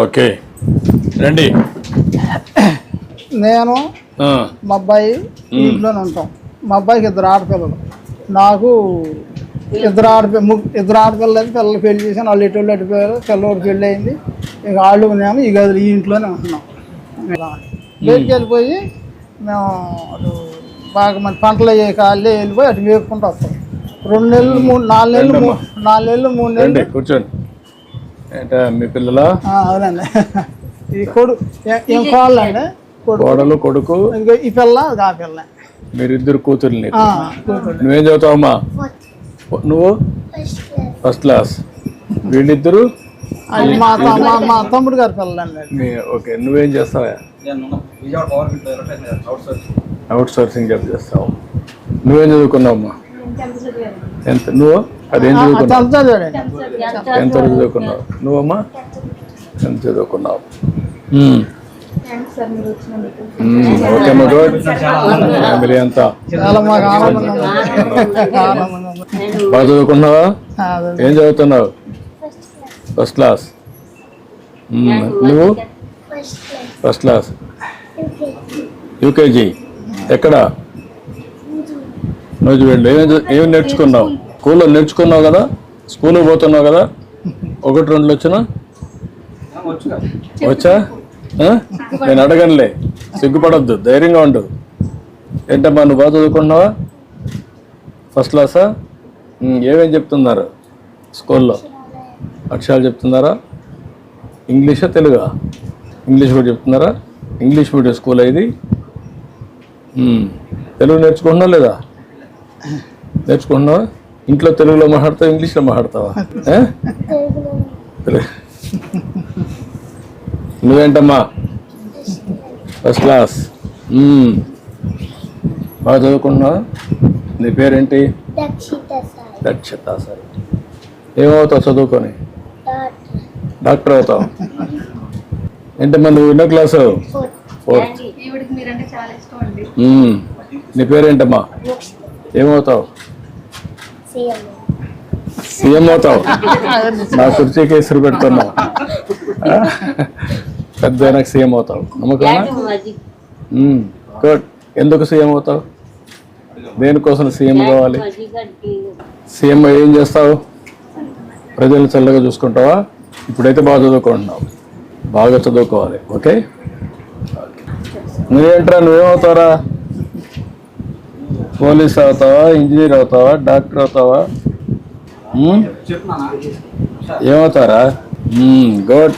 Okay రండి. నేను మా అబ్బాయి ఇంట్లోనే ఉంటాం. మా అబ్బాయికి 2 ఆడపిల్లలు, నాకు 2 ఆడపిల్లలు అయితే పిల్లలు పెళ్లి చేశాను. వాళ్ళు ఎటు అడిపోయారు, పిల్లవాడు పెళ్ళి అయింది. ఇక వాళ్ళు మేము ఈ గదులు ఈ ఇంట్లోనే ఉంటున్నాం. బయటికి వెళ్ళిపోయి మేము అటు బాగా మంది పంటలు అయ్యే కాళ్ళే వెళ్ళిపోయి అటు వేపుకుంటూ వస్తాం. 2 నెలలు 4 నెలలు 3 నెలలు కూర్చోండి. ఏంటా మీ పిల్లలా? అవునండి. ఈ ఏం కోళ్ళండి, కోడలు కొడుకు. ఈ పిల్ల ఆ పిల్ల. మీరిద్దరు కూతురు. నువ్వేం చదువుతావమ్మా? నువ్వు ఫస్ట్ క్లాస్. వీళ్ళిద్దరు మా తమ్ముడు గారి పిల్లలండి. ఓకే, నువ్వేం చేస్తావా? అవుట్ సోర్సింగ్ జాబ్ చేస్తావు. నువ్వేం చదువుకున్నావమ్మా? ఎంత? నువ్వు అదేం చదువుకున్నావు? ఎంత చదువుకున్నావు? నువ్వమ్మా ఎంత చదువుకున్నావు? ఓకే అమ్మా, గుడ్. ఫ్యామిలీ అంతా బాగా చదువుకున్నావా? ఏం చదువుతున్నావు? First class. నువ్వు ఫస్ట్ క్లాస్, యూకేజీ. ఎక్కడ? నువ్వు వెళ్ళు. ఏం నేర్చుకున్నావు? స్కూల్లో నేర్చుకున్నావు కదా, స్కూల్కి పోతున్నావు కదా. 1-2 వచ్చినా వచ్చా? నేను అడగనులే, సిగ్గుపడద్దు, ధైర్యంగా ఉండు. ఏంటమ్మా నువ్వు బాగా చదువుకుంటున్నావా? ఫస్ట్ క్లాసా? ఏమేం చెప్తున్నారు స్కూల్లో? అక్షరాలు చెప్తున్నారా? ఇంగ్లీషా తెలుగా? ఇంగ్లీష్ కూడా చెప్తున్నారా? ఇంగ్లీష్ మీడియం స్కూల్ ఇది. తెలుగు నేర్చుకుంటున్నావు లేదా? నేర్చుకుంటున్నావా? ఇంట్లో తెలుగులో మాట్లాడతావా, ఇంగ్లీష్లో మాట్లాడతావా? నువ్వేంటమ్మా? First class. బాగా చదువుకుంటున్నావా? నీ పేరేంటి? దక్షిత సాయి. ఏమవుతావు చదువుకొని? డాక్టర్ అవుతావు. ఏంటమ్మా నువ్వు ఎన్నో క్లాసు? 4th. నీ పేరేంటమ్మా? ఏమవుతావు? సీఎం అవుతావు. నా కుర్చీకి ఎసురు పెడుతున్నావు. పెద్ద సీఎం అవుతావు నమ్మకమా? గుడ్. ఎందుకు సీఎం అవుతావు? దేనికోసం సీఎం కావాలి? సీఎం ఏం చేస్తావు? ప్రజలను చల్లగా చూసుకుంటావా? ఇప్పుడైతే బాగా చదువుకుంటున్నావు, బాగా చదువుకోవాలి. ఓకే. నువ్వేంట్రా, నువ్వేమవుతావురా? పోలీస్ అవుతావా, ఇంజనీర్ అవుతావా, డాక్టర్ అవుతావా? ఏమవుతారా? గుడ్.